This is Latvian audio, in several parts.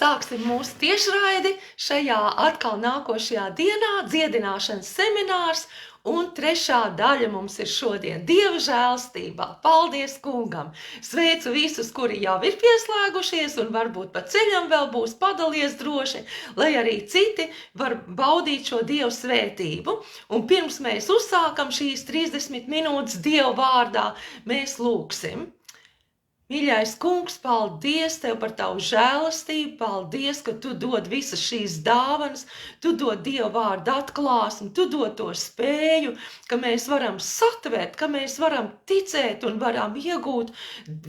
sāksim mūsu tiešraidi šajā atkal nākošajā dienā, dziedināšanas seminārs, un trešā daļa mums ir šodien Dieva žēlstībā. Paldies Kungam! Sveicu visus, kuri jau ir pieslēgušies, un varbūt pa ceļam vēl būs, padalies droši, lai arī citi var baudīt šo Dievu svētību. Un pirms mēs uzsākam šīs 30 minūtes Dievu vārdā, mēs lūgsim. Mīļais Kungs, paldies Tev par Tavu žēlastību, paldies, ka Tu dod visas šīs dāvanas, Tu dod Dieva vārdu atklāsmi, Tu dod to spēju, ka mēs varam satvērt, ka mēs varam ticēt un varam iegūt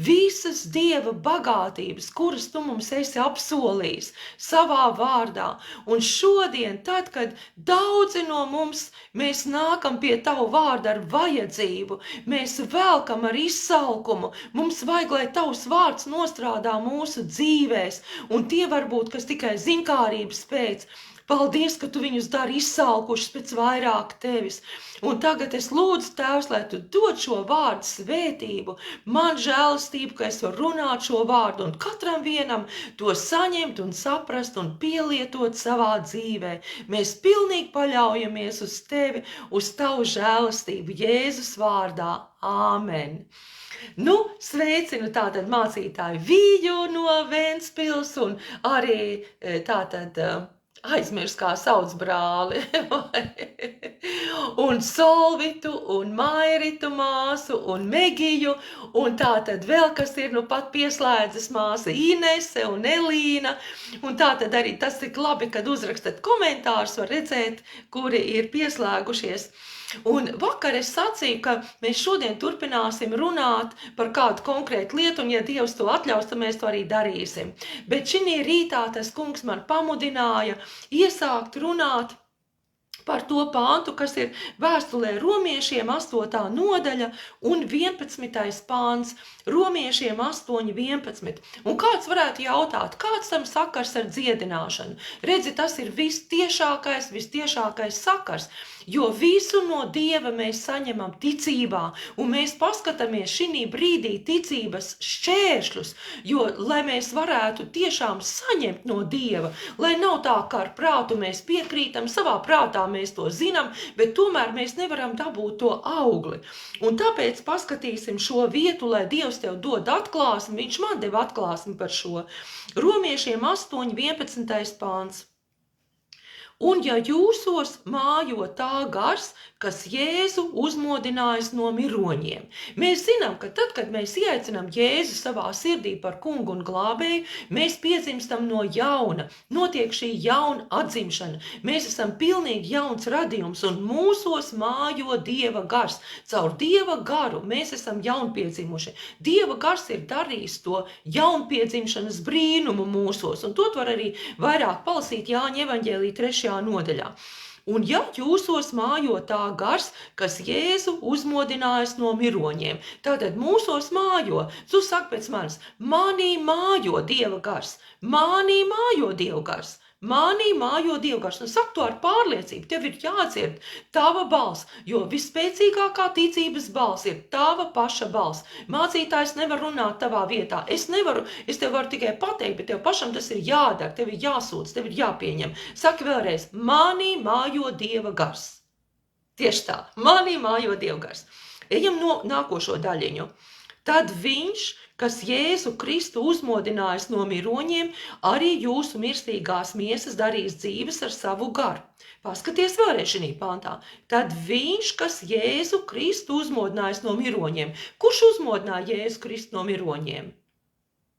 visas Dieva bagātības, kuras Tu mums esi apsolījis savā vārdā. Un šodien, tad, kad daudzi no mums, mēs nākam pie Tavu vārdu ar vajadzību, mēs velkam ar izsalkumu, mums vajag, lai Tavs vārds nostrādā mūsu dzīvēs, un tie varbūt, kas tikai zinkārības pēc. Paldies, ka Tu viņus dari izsalkušus pēc vairāk Tevis. Un tagad es lūdzu, Tēvs, lai Tu dod šo vārdu svētību, man žēlastību, ka es varu runāt šo vārdu, un katram vienam to saņemt un saprast un pielietot savā dzīvē. Mēs pilnīgi paļaujamies uz Tevi, uz Tavu žēlastību Jēzus vārdā. Āmen! Nu, sveicinu tātad mācītāju Vīju no Ventspils un arī tātad aizmirst, kā sauc brāli, un Solvitu, un Mairitu māsu, un Megiju, un tātad vēl, kas ir nu pat pieslēdzas māsa Inese un Elīna, un tātad arī tas tik labi, kad uzrakstat komentārus, var redzēt, kuri ir pieslēgušies. Un vakar es sacīju, ka mēs šodien turpināsim runāt par kādu konkrētu lietu, un ja Dievs to atļaus, tad mēs to arī darīsim. Bet šī rītā tas Kungs man pamudināja iesākt runāt par to pāntu, kas ir vēstulē romiešiem 8. nodaļa un 11. pāns, romiešiem 8:11. Un kāds varētu jautāt, kāds tam sakars ar dziedināšanu? Redzi, tas ir vistiešākais sakars, jo visu no Dieva mēs saņemam ticībā, un mēs paskatāmies šī brīdī ticības šķēršļus, jo, lai mēs varētu tiešām saņemt no Dieva, lai nav tā, kā ar prātu mēs piekrītam, savā prātā mēs to zinām, bet tomēr mēs nevaram dabūt to augli. Un tāpēc paskatīsim šo vietu, lai Dievs tev dod atklāsmi, viņš man deva atklāsmi par šo. Romiešiem 8:11. pāns. Un ja jūsos mājo tā gars, kas Jēzu uzmodinājis no miroņiem. Mēs zinām, ka tad, kad mēs ieaicinām Jēzu savā sirdī par kungu un glābēju, mēs piedzimstam no jauna, notiek šī jauna atzimšana. Mēs esam pilnīgi jauns radījums, un mūsos mājo Dieva gars. Caur Dieva garu mēs esam jaunpiedzimuši. Dieva gars ir darījis to jaunpiedzimšanas brīnumu mūsos, un to var arī vairāk palasīt Jāņa evaņģēlija 3. nodaļā. Un ja jūsos mājo tā gars, kas Jēzu uzmodinājis no miroņiem, tātad mūsos mājo, tu saki pēc manis, manī mājo Dieva gars, manī mājo Dieva gars. Manī mājo Dieva gars, un saka to ar pārliecību, tev ir jādzird tava balss, jo visspēcīgākā ticības balss ir tava paša balss. Mācītājs nevar runāt tavā vietā, es tev varu tikai pateikt, bet tev pašam tas ir jādara, tev ir jāsūdz, tev ir jāpieņem. Saki vēlreiz, manī mājo Dieva gars. Tieši tā, manī mājo Dieva gars. Ejam no nākošo daļiņu. Tad viņš, kas Jēzu Kristu uzmodinājis no miroņiem, arī jūsu mirstīgās miesas darīs dzīves ar savu garu. Paskaties vēlreiz šī pāntā. Tad viņš, kas Jēzu Kristu uzmodinājis no miroņiem. Kurš uzmodināja Jēzu Kristu no miroņiem?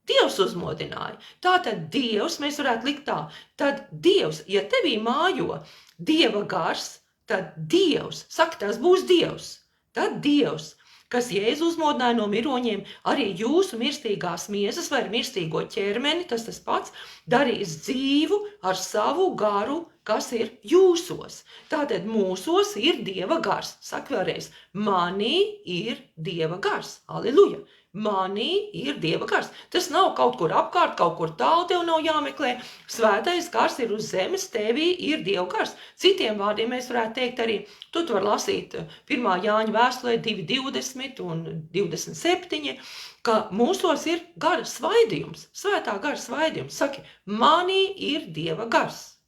Dievs uzmodināja. Tātad Dievs, mēs varētu likt tā, tad Dievs, ja tevī mājo Dieva gars, tad Dievs, saka, tas būs Dievs, tad Dievs, kas Jēzu uzmodināja no miroņiem, arī jūsu mirstīgās miesas vai mirstīgo ķermeni, tas pats, darīs dzīvu ar savu garu kas ir jūsos. Tātad mūsos ir Dieva gars. Saka vēlreiz, manī ir Dieva gars. Aleluja! Manī ir Dieva gars. Tas nav kaut kur apkārt, kaut kur tālu tev nav jāmeklē. Svētais gars ir uz zemes, tevī ir Dieva gars. Citiem vārdiem mēs varētu teikt arī, tu var lasīt 1. Jāņa vēstulē 2:20 un 27, ka mūsos ir gara svaidījums, svētā gara svaidījums. Saki, manī ir Dieva gars.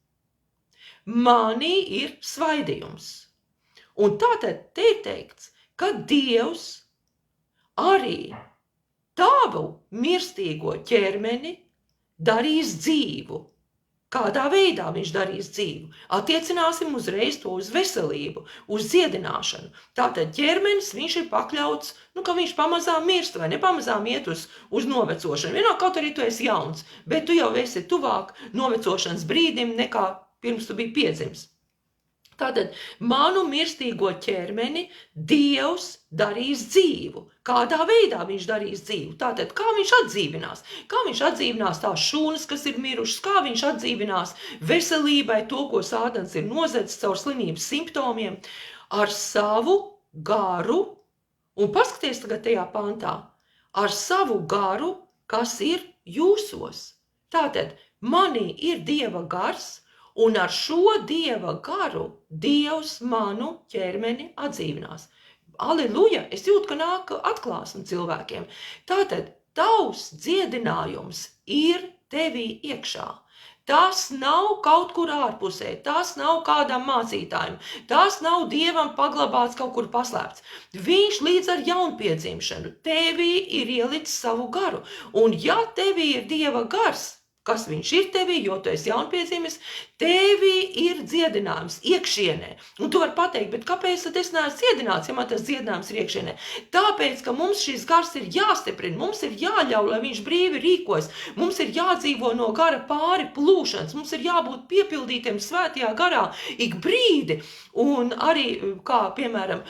Manī ir svaidījums. Un tātad te ir teikts, ka Dievs arī tavu mirstīgo ķermeni darīs dzīvu. Kādā veidā viņš darīs dzīvu? Attiecināsim uzreiz to uz veselību, uz dziedināšanu. Tātad ķermenis viņš ir pakļauts, ka viņš pamazām mirst vai nepamazām iet uz novecošanu. Vienā kaut arī tu esi jauns, bet tu jau esi tuvāk novecošanas brīdim nekā pirms tu biji piedzimis. Tātad manu mirstīgo ķermeni Dievs darīs dzīvu. Kādā veidā viņš darīs dzīvu? Tātad, kā viņš atdzīvinās? Kā viņš atdzīvinās tās šūnas, kas ir mirušas? Kā viņš atdzīvinās veselībai to, ko Sātans ir nozadzis caur slimības simptomiem? Ar savu garu, un paskaties tagad tajā pantā, ar savu garu, kas ir jūsos. Tātad, manī ir Dieva gars, un ar šo Dieva garu Dievs manu ķermeni atdzīvinās. Aleluja! Es jūtu, ka nāk atklāsme cilvēkiem. Tātad, tavs dziedinājums ir tevī iekšā. Tas nav kaut kur ārpusē, tas nav kādam mācītājam, tas nav Dievam paglabāts kaut kur paslēpts. Viņš līdz ar jaunpiedzimšanu tevī ir ielicis savu garu. Un ja tevī ir Dieva gars, kas viņš ir tevī, jo tu esi jaunpiedzimis, tevī ir dziedinājums iekšienē. Un tu vari pateikt, bet kāpēc tad es neesmu dziedināts, ja man tas dziedinājums ir iekšienē? Tāpēc, ka mums šis gars ir jāstiprina, mums ir jāļauj, lai viņš brīvi rīkojas, mums ir jādzīvo no gara pāri plūšanas, mums ir jābūt piepildītiem svētajā garā ik brīdi. Un arī, kā piemēram,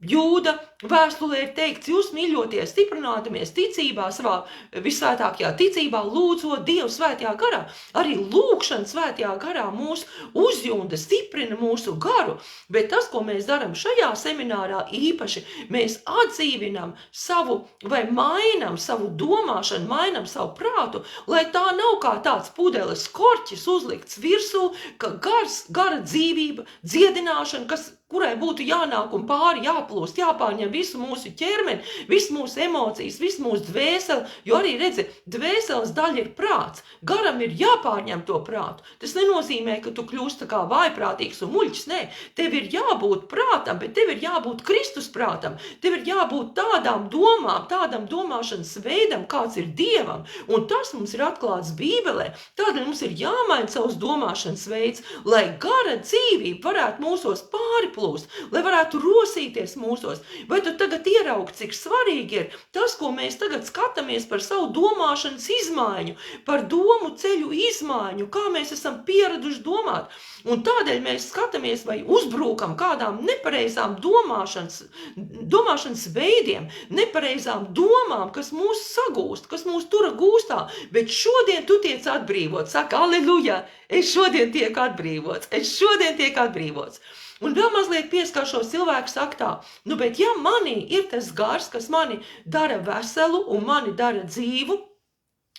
Jūda vēstulē ir teikts, jūs mīļotie stiprinātamies ticībā, savā visvētākajā ticībā, lūdzot Dievu svētajā garā. Arī lūgšana svētajā garā mūs uzjunda, stiprina mūsu garu, bet tas, ko mēs darām šajā seminārā īpaši, mēs atdzīvinam savu vai mainam savu domāšanu, mainam savu prātu, lai tā nav kā tāds pudeles korķis uzlikts virsū, ka gara dzīvība, dziedināšana, kurai būtu jānāk un pāri jāplūst, jāpārņem visu mūsu ķermeni, visu mūsu emocijas, visu mūsu dvēseli, jo arī, redzi, dvēseles daļa ir prāts, garam ir jāpārņem to prātu. Tas nenozīmē, ka tu kļūst tā kā vājprātīgs un muļķis, nē, tev ir jābūt prātam, bet tev ir jābūt Kristus prātam, tev ir jābūt tādām domām, tādam domāšanas veidam, kāds ir Dievam, un tas mums ir atklāts Bībelē, tādēļ mums ir jāmaina savs domāšanas veids, lai gara dzīvība varētu mūsos pāri plūst, lai varētu rosīties mūsos. Vai tu tagad ieraugi, cik svarīgi ir tas, ko mēs tagad skatāmies par savu domāšanas izmaiņu, par domu ceļu izmaiņu, kā mēs esam pieraduši domāt. Un tādēļ mēs skatāmies vai uzbrūkam kādām nepareizām domāšanas veidiem, nepareizām domām, kas mūs sagūst, kas mūs tura gūstā. Bet šodien tu tiec atbrīvots. Saka, aleluja, es šodien tiek atbrīvots, Un vēl mazliet pieskaršos cilvēku saktā, bet ja manī ir tas gars, kas mani dara veselu un mani dara dzīvu,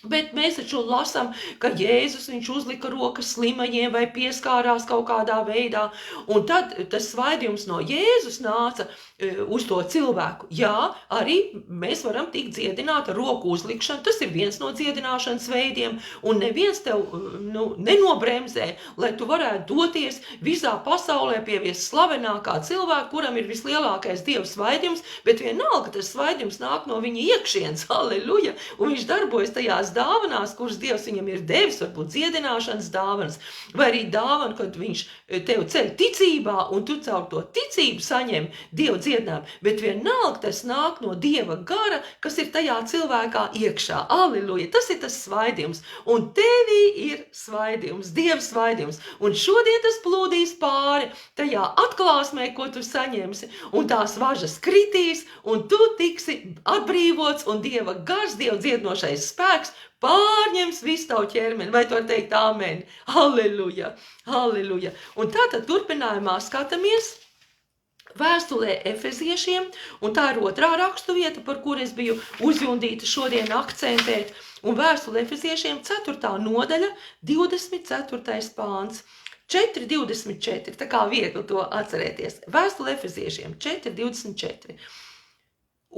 bet mēs taču lasām, ka Jēzus viņš uzlika rokas slimajiem vai pieskārās kaut kādā veidā, un tad tas svaidījums no Jēzus nāca uz to cilvēku. Jā, arī mēs varam tikt dziedināti ar roku uzlikšanu, tas ir viens no dziedināšanas veidiem, un neviens tev nenobremzē, lai tu varētu doties visā pasaulē pie visslavenākā cilvēka, kuram ir vislielākais Dieva svaidījums, bet vienalga tas svaidījums nāk no viņa iekšienes, halleluja, un viņš darbojas tajās dāvanās, kuras Dievs viņam ir devis, varbūt dziedināšanas dāvanas, vai arī dāvana, kad viņš tev ceļ ticībā, un tu caur to ticību saņem Dieva dziedināšanas dziedinājumu, bet vienalga tas nāk no Dieva gara, kas ir tajā cilvēkā iekšā. Aleluja, tas ir tas svaidījums, un tevī ir svaidījums, Dieva svaidījums, un šodien tas plūdīs pāri tajā atklāsmē, ko tu saņemsi, un tās važas kritīs, un tu tiksi atbrīvots, un Dieva gars, Dieva dziedinošais spēks pārņems visu tavu ķermeni, vai tu var teikt amen? Halleluja, halleluja. Un tātad turpinājumā skatāmies vēstulē Efeziešiem, un tā ir otrā rakstuvieta, par kur es biju uzjundīta šodien akcentēt, un vēstulē Efeziešiem 4. nodaļa, 24. pāns. 4.24, tā kā viegli to atcerēties. Vēstule Efeziešiem 4.24.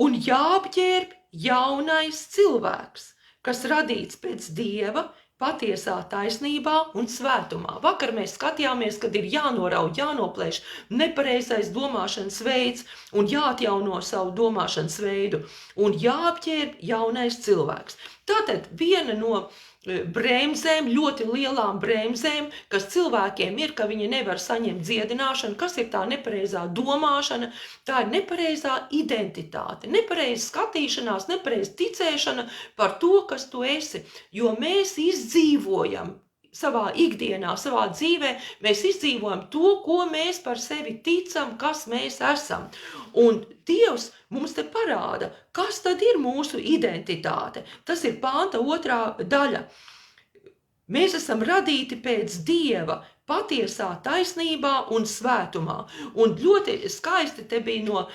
Un jāapģērb jaunais cilvēks, kas radīts pēc Dieva patiesā taisnībā un svētumā. Vakar mēs skatījāmies, kad ir jānorauj, jānoplēš nepareizais domāšanas veids un jāatjauno savu domāšanas veidu un jāapģērb jaunais cilvēks. Tātad viena no bremzēm, ļoti lielām bremzēm, kas cilvēkiem ir, ka viņi nevar saņemt dziedināšanu, kas ir tā nepareizā domāšana, tā ir nepareizā identitāte, nepareiza skatīšanās, nepareiza ticēšana par to, kas tu esi, jo mēs izdzīvojam savā ikdienā, savā dzīvē, mēs izdzīvojam to, ko mēs par sevi ticam, kas mēs esam. Un Dievs mums te parāda, kas tad ir mūsu identitāte. Tas ir pānta 2. daļa. Mēs esam radīti pēc Dieva patiesā taisnībā un svētumā. Un ļoti skaisti te bija no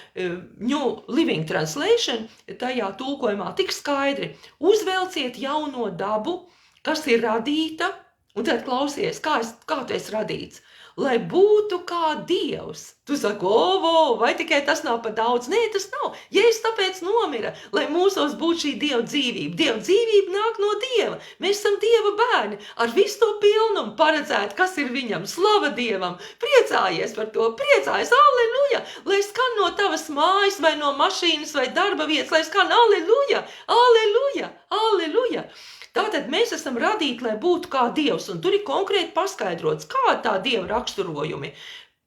New Living Translation, tajā tulkojumā tik skaidri. Uzvelciet jauno dabu, kas ir radīta, un tad klausies, kā tu esi radīts, lai būtu kā Dievs. Tu saki, vai tikai tas nav pa daudz? Nē, tas nav. Jēzus tāpēc nomira, lai mūsos būtu šī Dieva dzīvība. Dieva dzīvība nāk no Dieva. Mēs esam Dieva bērni, ar visu to pilnumu paredzēt, kas ir viņam. Slava Dievam! Priecājies par to, priecājies, aleluja! Lai skan no tavas mājas, vai no mašīnas, vai darba vietas, lai skan aleluja, aleluja, aleluja! Tātad mēs esam radīti, lai būtu kā Dievs, un tur ir konkrēti paskaidrots, kā tā Dieva raksturojumi.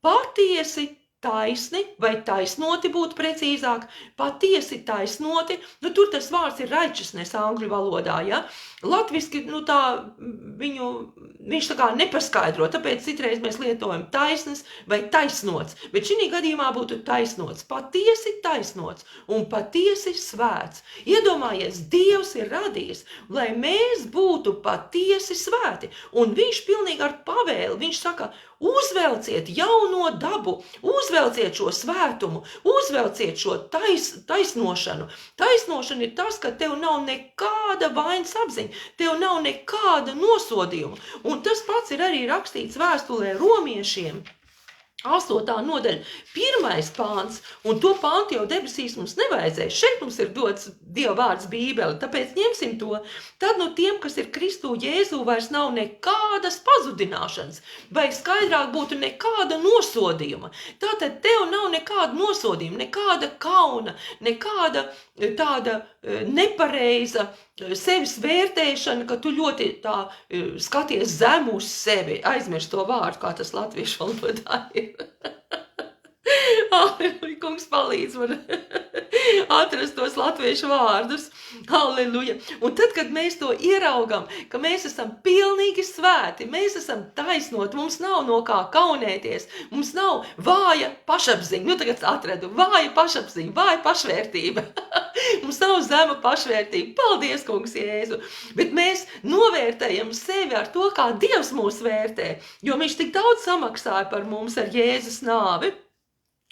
Patiesi taisni, vai taisnoti būtu precīzāk, patiesi taisnoti, tur tas vārds ir righteousness angļu valodā, ja? Latviski, viņš tā kā nepaskaidro, tāpēc citreiz mēs lietojam taisnes vai taisnots, bet šī gadījumā būtu taisnots, patiesi taisnots un patiesi svēts. Iedomājies, Dievs ir radījis, lai mēs būtu patiesi svēti, un viņš pilnīgi ar pavēli, viņš saka, uzvelciet jauno dabu, uzvelciet šo svētumu, uzvelciet šo taisnošanu. Taisnošana ir tas, ka tev nav nekāda vainas apziņa, tev nav nekāda nosodījuma. Un tas pats ir arī rakstīts vēstulē Romiešiem. 8. nodaļa, 1. pāns, un to pāntu jau debesīs mums nevajadzēs. Šeit mums ir dots Dieva vārds Bībele, tāpēc ņemsim to. Tad no tiem, kas ir Kristū Jēzū, vairs nav nekādas pazudināšanas, vai skaidrāk būtu nekāda nosodījuma. Tātad tev nav nekāda nosodījuma, nekāda kauna, nekāda tāda nepareiza sevis vērtēšana, ka tu ļoti tā skaties zem uz sevi. Aizmirst to vārdu, kā tas latviešu valodā ir. Aleluja, kungs palīdz man atrast tos latviešu vārdus. Aleluja. Un tad, kad mēs to ieraugam, ka mēs esam pilnīgi svēti, mēs esam taisnoti, mums nav no kā kaunēties, mums nav vāja pašapziņa. Tagad atradu vāja pašapziņa, vāja pašvērtība. Mums nav zema pašvērtība. Paldies, kungs Jēzu. Bet mēs novērtējam sevi ar to, kā Dievs mūs vērtē, jo viņš tik daudz samaksāja par mums ar Jēzus nāvi.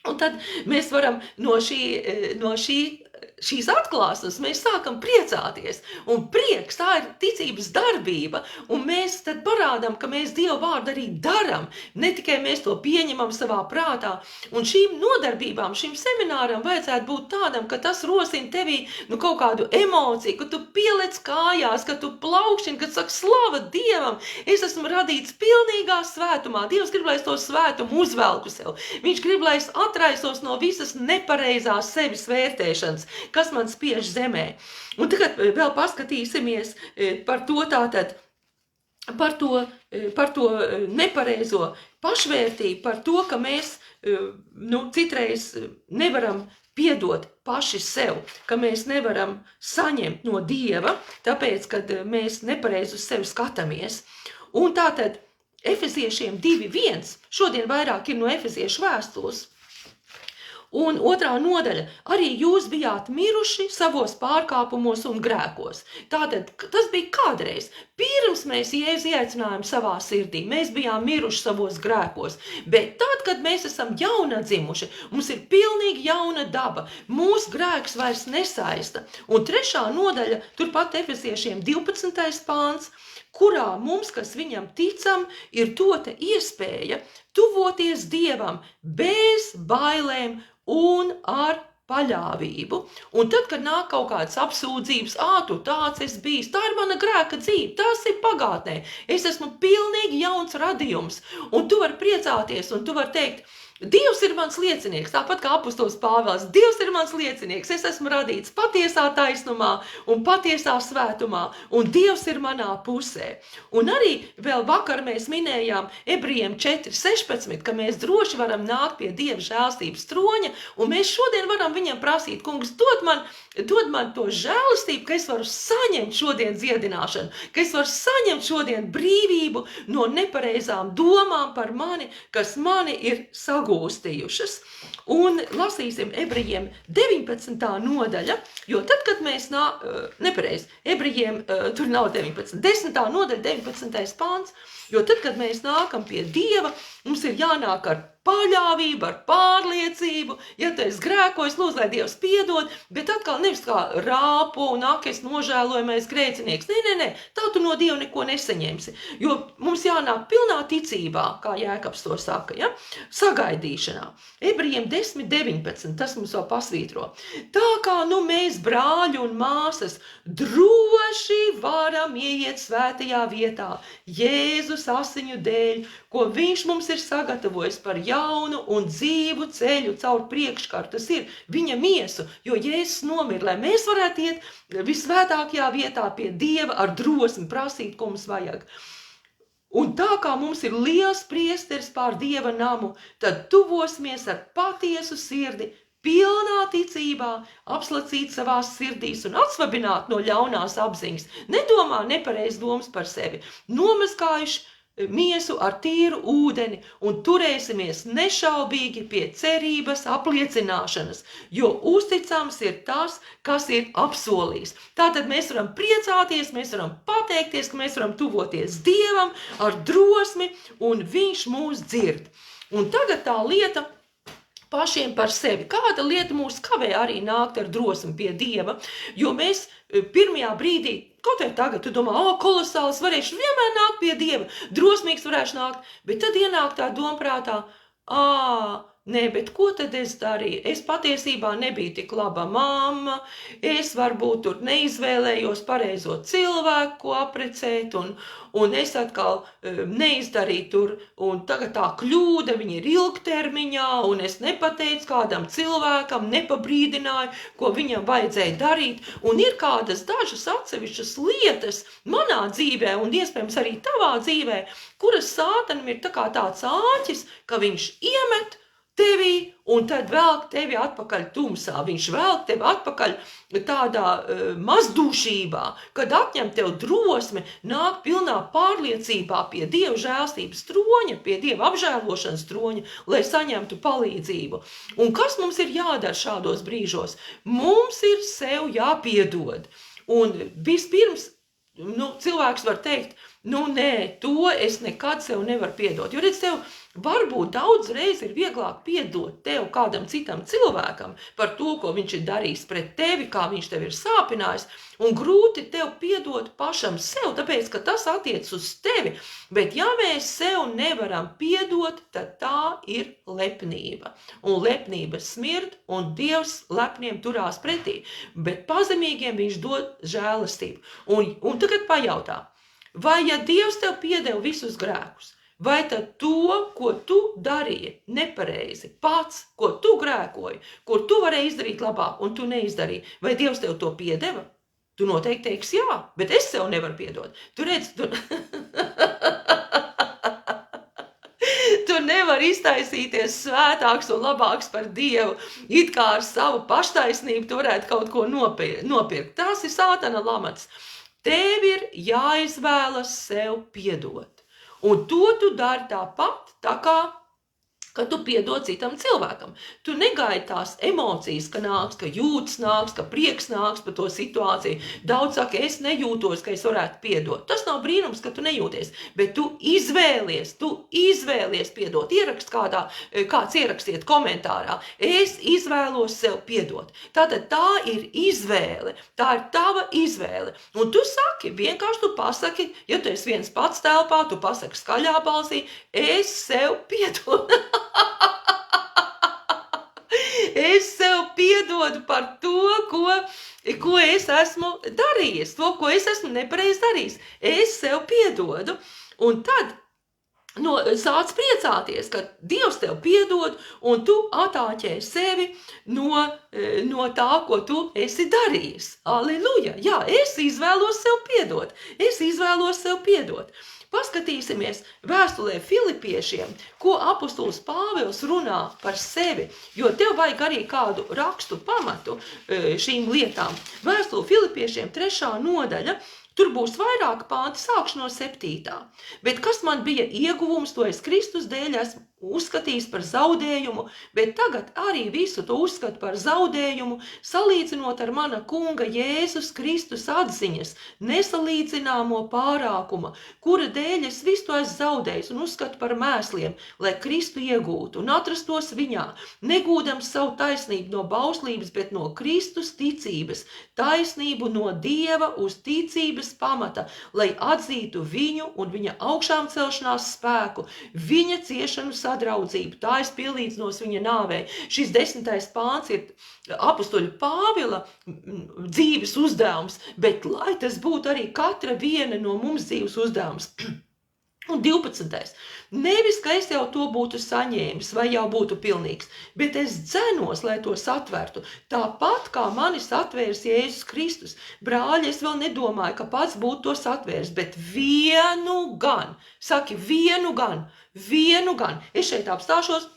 Un tad mēs varam no šīs atklāsmes mēs sākam priecāties. Un prieks, tā ir ticības darbība. Un mēs tad parādām, ka mēs Dieva vārdu arī daram. Ne tikai mēs to pieņemam savā prātā. Un šīm nodarbībām, šīm semināram vajadzētu būt tādam, ka tas rosina tevī kaut kādu emociju, ka tu pielec kājās, ka tu plaukšķini, ka tu saki slava Dievam. Es esmu radīts pilnīgā svētumā. Dievs grib, lai es to svētumu uzvelku sev. Viņš grib, lai es atraisos no visas nepareizās sevis vērtēšanas, kas man spiež zemē. Un tagad vēl paskatīsimies par to tātad, par to nepareizo pašvērtību, par to, ka mēs citreiz nevaram piedot paši sev, ka mēs nevaram saņemt no Dieva, tāpēc, kad mēs nepareizi uz sevi skatāmies. Un tātad Efeziešiem 2:1, šodien vairāk ir no Efeziešu vēstules, un 2. nodaļa, arī jūs bijāt miruši savos pārkāpumos un grēkos. Tātad tas bija kādreiz, pirms mēs Jēzu ieaicinājām savā sirdī, mēs bijām miruši savos grēkos, bet tad, kad mēs esam jaunadzimuši, mums ir pilnīgi jauna daba, mūsu grēks vairs nesaista. Un 3. nodaļa, turpat Efeziešiem 12. pāns, kurā mums, kas viņam ticam, ir dota iespēja tuvoties Dievam bez bailēm un ar paļāvību. Un tad, kad nāk kaut kādas apsūdzības, tu tāds esi bijis, tā ir mana grēka dzīve, tas ir pagātnē, es esmu pilnīgi jauns radījums, un tu vari priecāties, un tu vari teikt, Dievs ir mans liecinieks, tāpat kā apostols Pāvils, Dievs ir mans liecinieks, es esmu radīts patiesā taisnumā un patiesā svētumā, un Dievs ir manā pusē. Un arī vēl vakar mēs minējām Ebrejiem 4:16, ka mēs droši varam nākt pie Dieva žēlstības troņa, un mēs šodien varam viņam prasīt, kungs, dod man to žēlastību, ka es varu saņemt šodien dziedināšanu, ka es varu saņemt šodien brīvību no nepareizām domām par mani, kas mani ir sagūstījušas. Un lasīsim Ebrejiem 19. nodaļa, jo tad, kad mēs Ebrejiem, tur nav 19, 10. nodaļa, 19. pāns, jo tad, kad mēs nākam pie Dieva, mums ir jānāk ar paļāvību, ar pārliecību, ja tu esi grēkojis, lūdzu, lai Dievs piedod, bet atkal nevis kā rāpu un es nožēlojamais grēcinieks. Nē, tā tu no Dieva neko nesaņemsi, jo mums jānāk pilnā ticībā, kā Jēkabs to saka, ja? Sagaidīšanā. Ebrejiem 10:19, tas mums vēl pasvītro. Tā kā mēs, brāļi un māsas, droši varam ieiet svētajā vietā, Jēzus asiņu dēļ, ko viņš mums ir sagatavojis par jaunu un dzīvu ceļu caur priekškaru. Tas ir viņa miesu, jo Jēzus nomira, lai mēs varētu iet visvētākajā vietā pie Dieva ar drosmi prasīt, ko mums vajag. Un tā kā mums ir liels priesteris pār Dieva namu, tad tuvosimies ar patiesu sirdi, pilnā ticībā, apslacīt savās sirdīs un atsvabināt no ļaunās apziņas. Nedomā nepareiz domas par sevi, nomazgājuši miesu ar tīru ūdeni un turēsimies nešaubīgi pie cerības apliecināšanas, jo uzticams ir tas, kas ir apsolījis. Tātad mēs varam priecāties, mēs varam pateikties, ka mēs varam tuvoties Dievam ar drosmi, un viņš mūs dzird. Un tagad tā lieta pašiem par sevi. Kāda lieta mūs kavē arī nākt ar drosmi pie Dieva, jo mēs pirmajā brīdī, kaut vai tagad, tu domā, kolosāls, varēšu vienmēr nākt pie Dieva, drosmīgs varēšu nākt, bet tad ienāk tā domprātā, nē, bet ko tad es darīju? Es patiesībā nebiju tik laba mamma, es varbūt tur neizvēlējos pareizo cilvēku, ko aprecēt, un es atkal neizdarīju tur, un tagad tā kļūda, viņa ir ilgtermiņā, un es nepateicu kādam cilvēkam, nepabrīdināju, ko viņam vajadzēja darīt, un ir kādas dažas atsevišķas lietas manā dzīvē, un iespējams arī tavā dzīvē, kuras sātanim ir tā kā tāds āķis, ka viņš iemet tevi, un tad velk tevi atpakaļ tumsā. Viņš velk tevi atpakaļ tādā mazdūšībā, kad atņem tev drosmi, nāk pilnā pārliecībā pie Dieva žēlstības troņa, pie Dieva apžēlošanas troņa, lai saņemtu palīdzību. Un kas mums ir jādara šādos brīžos? Mums ir sev jāpiedod. Un vispirms, cilvēks var teikt, nē, to es nekad sev nevaru piedot. Jo redz, tev varbūt daudz reiz ir vieglāk piedot tev kādam citam cilvēkam par to, ko viņš ir darījis pret tevi, kā viņš tev ir sāpinājis, un grūti tev piedot pašam sev, tāpēc, ka tas attiec uz tevi. Bet ja mēs sev nevaram piedot, tad tā ir lepnība. Un lepnība smird, un Dievs lepniem turās pretī. Bet pazemīgiem viņš dod žēlastību. Un tagad pajautā, vai ja Dievs tev piedeva visus grēkus, vai tad to, ko tu darīji nepareizi, pats, ko tu grēkoji, kur tu varēji izdarīt labāk un tu neizdarīji, vai Dievs tev to piedeva? Tu noteikti teiksi jā, bet es sev nevaru piedot. Tu redz, tu tu nevari iztaisīties svētāks un labāks par Dievu, it kā ar savu paštaisnību tu varētu kaut ko nopirkt. Tas ir sātana lamats. Tev ir jāizvēlas sev piedot. Un to tu dari tāpat, tā kā kad tu piedod citam cilvēkam. Tu negaidi tās emocijas, ka nāks, ka jūtas nāks, ka prieks nāks par to situāciju. Daudz saka, es nejūtos, ka es varētu piedot. Tas nav brīnums, ka tu nejūties, bet tu izvēlies piedot. Kāds ierakstiet komentārā. Es izvēlos sev piedot. Tātad tā ir izvēle. Tā ir tava izvēle. Un tu saki, vienkārši tu pasaki, ja tu esi viens pats telpā, tu pasaki skaļā balsī, es sev piedodu. Es sev piedodu par to, ko es esmu darījis, to, ko es esmu nepareizi darījis. Es sev piedodu, un tad sāc priecāties, ka Dievs tev piedod, un tu atāķē sevi no tā, ko tu esi darījis. Aleluja! Jā, es izvēlos sev piedot. Paskatīsimies vēstulē Filipiešiem, ko apostols Pāvils runā par sevi, jo tev vajag arī kādu rakstu pamatu šīm lietām. Vēstule Filipiešiem 3. nodaļa, tur būs vairāki panti, sākšu no 7. Bet kas man bija ieguvums, to es Kristus dēļ esmu uzskatījis par zaudējumu, bet tagad arī visu to uzskatu par zaudējumu, salīdzinot ar mana kunga Jēzus Kristus atziņas, nesalīdzināmo pārākuma, kura dēļ es visu to esmu zaudējis un uzskatu par mēsliem, lai Kristu iegūtu un atrastos viņā, negūdams savu taisnību no bauslības, bet no Kristus ticības, taisnību no Dieva uz ticības pamata, lai atzītu viņu un viņa augšām celšanās spēku, viņa ciešanu sadraudzību, tā es pielīdzinos viņa nāvei. Šis 10. pāns ir apostoļa Pāvila dzīves uzdevums, bet lai tas būtu arī katra viena no mums dzīves uzdevums. Un 12. Nevis, ka es jau to būtu saņēmis vai jau būtu pilnīgs, bet es dzenos, lai to satvertu, tāpat kā mani satvērs Jēzus Kristus. Brāļi, es vēl nedomāju, ka pats būtu to satvērs, bet vienu gan. Saki, vienu gan. Es šeit apstāšos.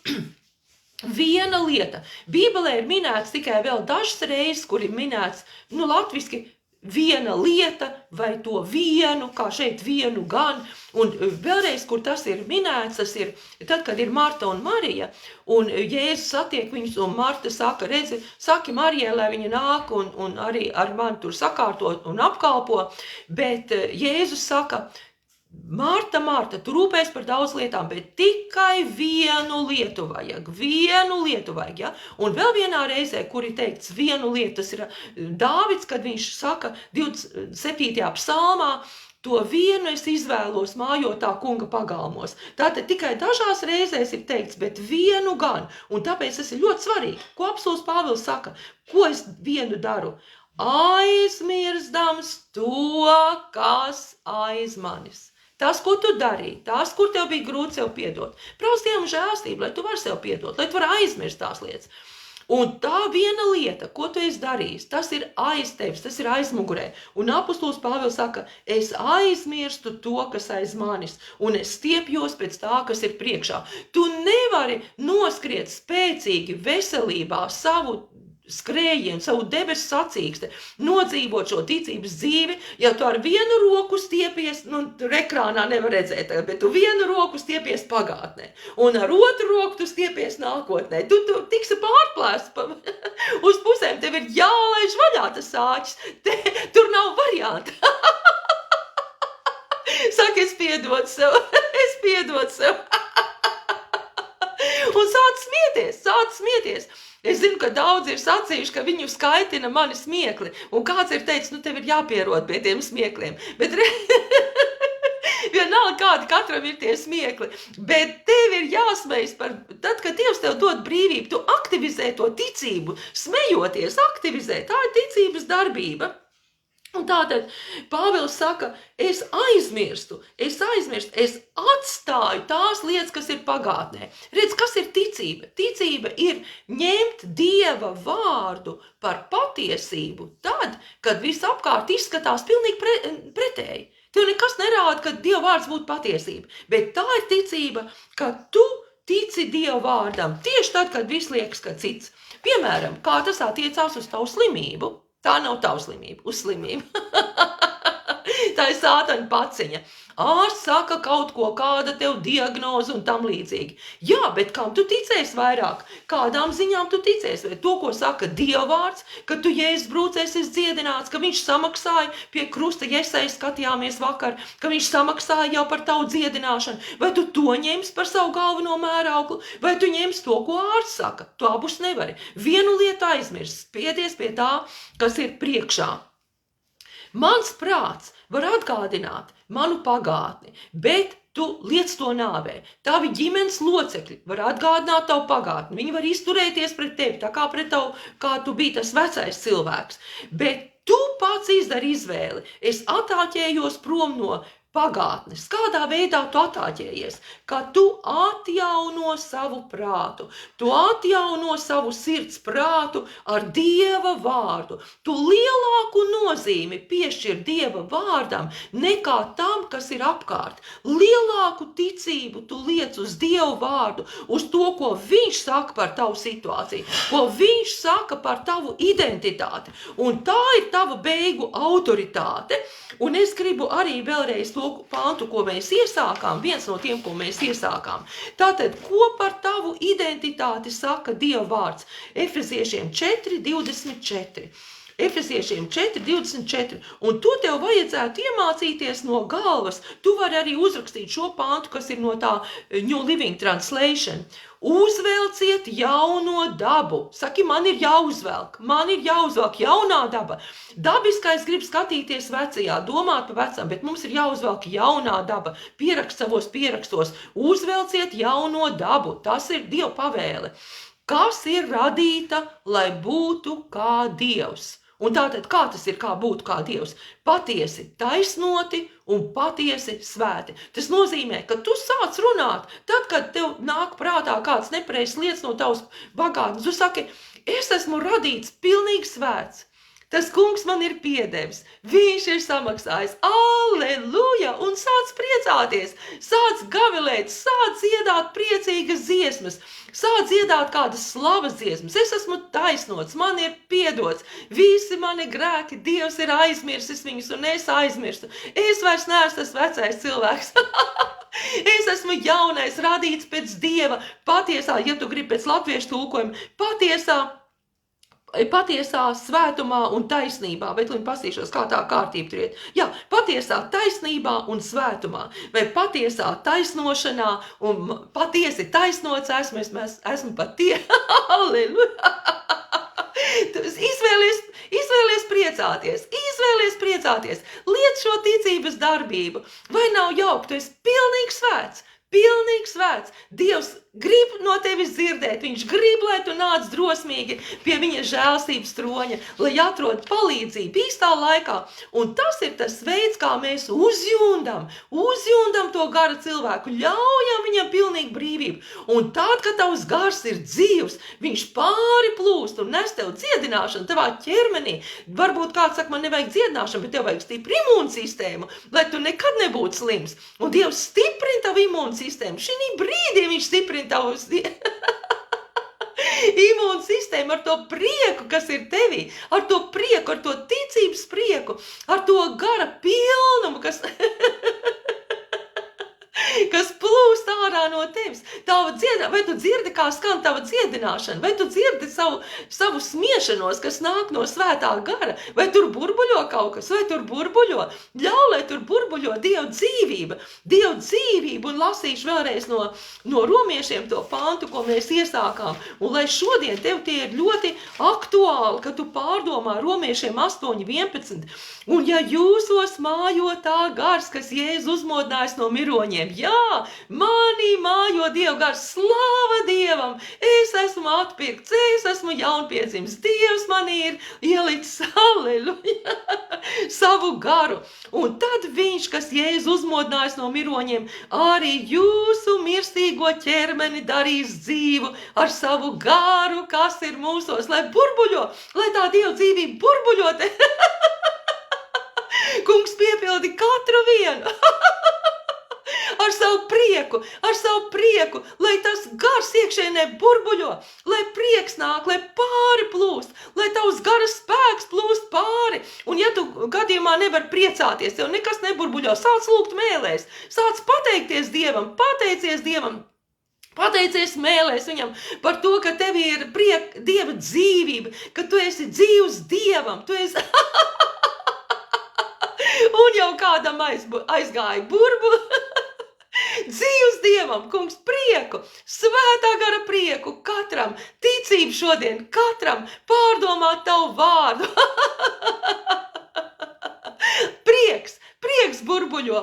Viena lieta. Bībelē ir minēts tikai vēl dažas reizes, kur ir minēts, latviski, viena lieta vai to vienu, kā šeit vienu gan. Un vēlreiz, kur tas ir minēts, tas ir tad, kad ir Marta un Marija, un Jēzus satiek viņus, un Marta saka, redzi, saki Marijai, lai viņa nāk un arī ar mani tur sakārtot un apkalpo, bet Jēzus saka, Marta, tu rūpēs par daudz lietām, bet tikai vienu lietu vajag, ja? Un vēl vienā reizē, kur ir teikts vienu lietu, tas ir Dāvids, kad viņš saka 27. psalmā, to vienu es izvēlos mājotā kunga pagalmos. Tātad tikai dažās reizēs ir teikts, bet vienu gan, un tāpēc tas ir ļoti svarīgi. Ko apostols Pāvils saka? Ko es vienu daru? Aizmirstams to, kas aiz manis. Tas, ko tu darīji, tas, kur tev bija grūti sev piedot. Prauc Dievam žēlstību, lai tu vari sev piedot, lai tu vari aizmirst tās lietas. Un tā viena lieta, ko tu esi darījis, tas ir aiz tevis, tas ir aizmugurē. Un apostols Pāvils saka, es aizmirstu to, kas aiz manis, un es stiepjos pēc tā, kas ir priekšā. Tu nevari noskriet spēcīgi veselībā savu skrējienu, savu debesu sacīksti, nodzīvot šo ticības dzīvi, ja tu ar vienu roku stiepies, ekrānā nevar redzēt, bet tu vienu roku stiepies pagātnē, un ar otru roku tu stiepies nākotnē. Tu tiksi pārplēsts uz pusēm, tev ir jālaiž vaļā tas sāķis, tur nav varianti. Saka, es piedod sev. Un sāc smieties. Es zinu, ka daudzi ir sacījuši, ka viņu skaitina mani smiekli. Un kāds ir teicis, tev ir jāpierod pie tiem smiekliem. Bet vienalga kādi katram ir tie smiekli. Bet tev ir jāsmejas par, tad, kad Dievs tev dod brīvību, tu aktivizē to ticību. Smejoties, aktivizē. Tā ir ticības darbība. Un tātad Pāvils saka, es aizmirstu, es atstāju tās lietas, kas ir pagātnē. Redz, kas ir ticība? Ticība ir ņemt Dieva vārdu par patiesību tad, kad viss apkārt izskatās pilnīgi pretēji. Tev nekas nerāda, ka Dieva vārds būtu patiesība, bet tā ir ticība, ka tu tici Dieva vārdam tieši tad, kad viss liekas, ka cits. Piemēram, kā tas attiecās uz tavu slimību. Tā nav tava slimība, uz slimību. Tā ir sātaņa paciņa. Ārsts saka kaut ko, kāda tev diagnoze un tam līdzīgi. Jā, bet kam tu ticēsi vairāk? Kādām ziņām tu ticēsi? Vai to, ko saka Dieva vārds, ka tu Jēzus brūcēs esi dziedināts, ka viņš samaksāja pie krusta, Jesaja skatījāmies vakar, ka viņš samaksāja jau par tavu dziedināšanu. Vai tu to ņemsi par savu galveno mērauklu, vai tu ņemsi to, ko ārsts saka? Tu abus nevari. Vienu lietu aizmirst, spieties pie tā, kas ir priekšā. Mans prāts var atgādināt manu pagātni, bet tu liec to nāvē. Tavi ģimenes locekļi var atgādināt tavu pagātni. Viņi var izturēties pret tevi, tā kā pret tavu, kā tu biji tas vecais cilvēks. Bet tu pats izdari izvēli. Es attāķējos prom no pagātnes. Kādā veidā tu attāķējies? Ka tu atjauno savu prātu. Tu atjauno savu sirds prātu ar Dieva vārdu. Tu lielāku nozīmi piešķir Dieva vārdam nekā tam, kas ir apkārt. Lielāku ticību tu liec uz Dievu vārdu, uz to, ko viņš saka par tavu situāciju, ko viņš saka par tavu identitāti. Un tā ir tava beigu autoritāte. Un es gribu arī vēlreiz to pantu, ko mēs iesākām, viens no tiem, ko mēs iesākām. Tātad, ko par tavu identitāti saka Dieva vārds? Efeziešiem 4:24. Efeziešiem 4:24. Un to tev vajadzētu iemācīties no galvas. Tu vari arī uzrakstīt šo pantu, kas ir no tā New Living Translation. Uzvelciet jauno dabu. Saki, man ir jāuzvelk jaunā daba. Dabiskais grib skatīties vecajā, domāt par vecam, bet mums ir jāuzvelk jaunā daba. Pierakst savos pierakstos. Uzvelciet jauno dabu. Tas ir Dieva pavēle. Kas ir radīta, lai būtu kā Dievs? Un tātad, kā tas ir, kā būt kā Dievs? Patiesi taisnoti un patiesi svēti. Tas nozīmē, ka tu sāc runāt, tad, kad tev nāk prātā kāds nepareizs lietas no tavas bagātnes. Tu saki, es esmu radīts pilnīgi svēts. Tas kungs man ir piedevis, viņš ir samaksājis, alleluja, un sāc priecāties, sāc gavilēt, sāc dziedāt priecīgas dziesmas, sāc dziedāt kādas slavas dziesmas. Es esmu taisnots, man ir piedots, visi mani grēki, Dievs ir aizmirsis viņus, un es aizmirstu. Es vairs neesmu tas vecais cilvēks. Es esmu jaunais, radīts pēc Dieva, patiesā, ja tu gribi pēc latviešu tulkojuma, patiesā svētumā un taisnībā, bet lai pasīšos, kā tā kārtība tur iet. Jā, patiesā taisnībā un svētumā, vai patiesā taisnošanā un patiesi taisnots esmu Halleluja! Izvēlies priecāties, liec šo ticības darbību, vai nav jauki, tu esi pilnīgi svēts. Dievs grib no tevis dzirdēt, viņš grib, lai tu nāc drosmīgi pie viņa žēlstības troņa, lai atrod palīdzību īstā laikā. Un tas ir tas veids, kā mēs uzjundam to gara cilvēku, ļaujam viņam pilnīgi brīvību. Un tad, kad tavs gars ir dzīvs, viņš pāri plūst un nes tev dziedināšanu tavā ķermenī. Varbūt kāds saka, man nevajag dziedināšanu, bet tev vajag stipru imūnsistēmu, lai tu nekad nebūtu slims. Un Dievs stiprina tavu imūnsistēmu. Šī brīdī viņš stiprina tavu imūnsistēmu ar to prieku, kas ir tevī, ar to prieku, ar to ticības prieku, ar to gara pilnumu, kas plūst ārā no tevis. Vai tu dzirdi, kā skan tava dziedināšana? Vai tu dzirdi savu smiešanos, kas nāk no svētā gara? Vai tur burbuļo kaut kas? Vai tur burbuļo? Ļauj, lai tur burbuļo Dieva dzīvība. Un lasīšu vēlreiz no romiešiem to pantu, ko mēs iesākām. Un lai šodien tev tie ir ļoti aktuāli, ka tu pārdomā romiešiem 8:11. Un ja jūsos mājo tā gars, kas Jēzus uzmodinājis no miroņiem, jā, manī mājo Dieva gars, slāva Dievam, es esmu atpirkts, es esmu jaunpiedzimis, Dievs manī ir ielicis, halleluja, savu garu. Un tad viņš, kas Jēzus uzmodinājis no miroņiem, arī jūsu mirstīgo ķermeni darīs dzīvu ar savu garu, kas ir mūsos, lai burbuļo, lai tā Dieva dzīvība burbuļo te. Kungs piepildi katru vienu ar savu prieku, lai tas gars iekšēnē burbuļo, lai prieks nāk, lai pāri plūst, lai tavs garas spēks plūst pāri. Un ja tu gadījumā nevar priecāties, tev nekas neburbuļo, sāc lūgt mēlēs, sāc pateikties Dievam, pateicies Dievam. Pateicies mēlēs viņam par to, ka tev ir Dieva dzīvība, ka tu esi dzīvs Dievam, tu esi... Un jau kādam aizgāja burbu. Dzīvs Dievam, kungs, prieku, svētā gara prieku katram, ticību šodien katram, pārdomāt tavu vārdu. Prieks burbuļo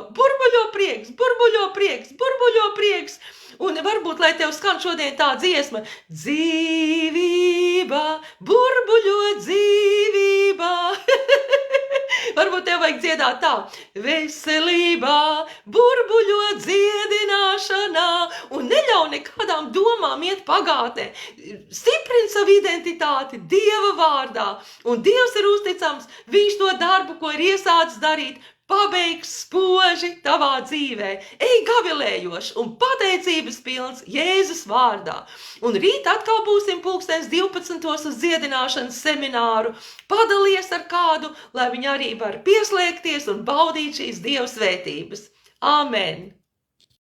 prieks. Un varbūt, lai tev skan šodien tā dziesma, dzīvība, burbuļo dzīvība. Varbūt tev vajag dziedāt tā, veselībā, burbuļo dziedināšanā, un neļauj nekādām domām iet pagātnē. Stiprini savu identitāti Dieva vārdā, un Dievs ir uzticams, viņš to darbu, ko ir iesācis darīt, pabeigs spoži tavā dzīvē. Ej gavilējoši un pateicības pilns Jēzus vārdā. Un rīt atkal būsim 12:00 uz dziedināšanas semināru. Padalies ar kādu, lai viņi arī var pieslēgties un baudīt šīs Dieva svētības. Amen!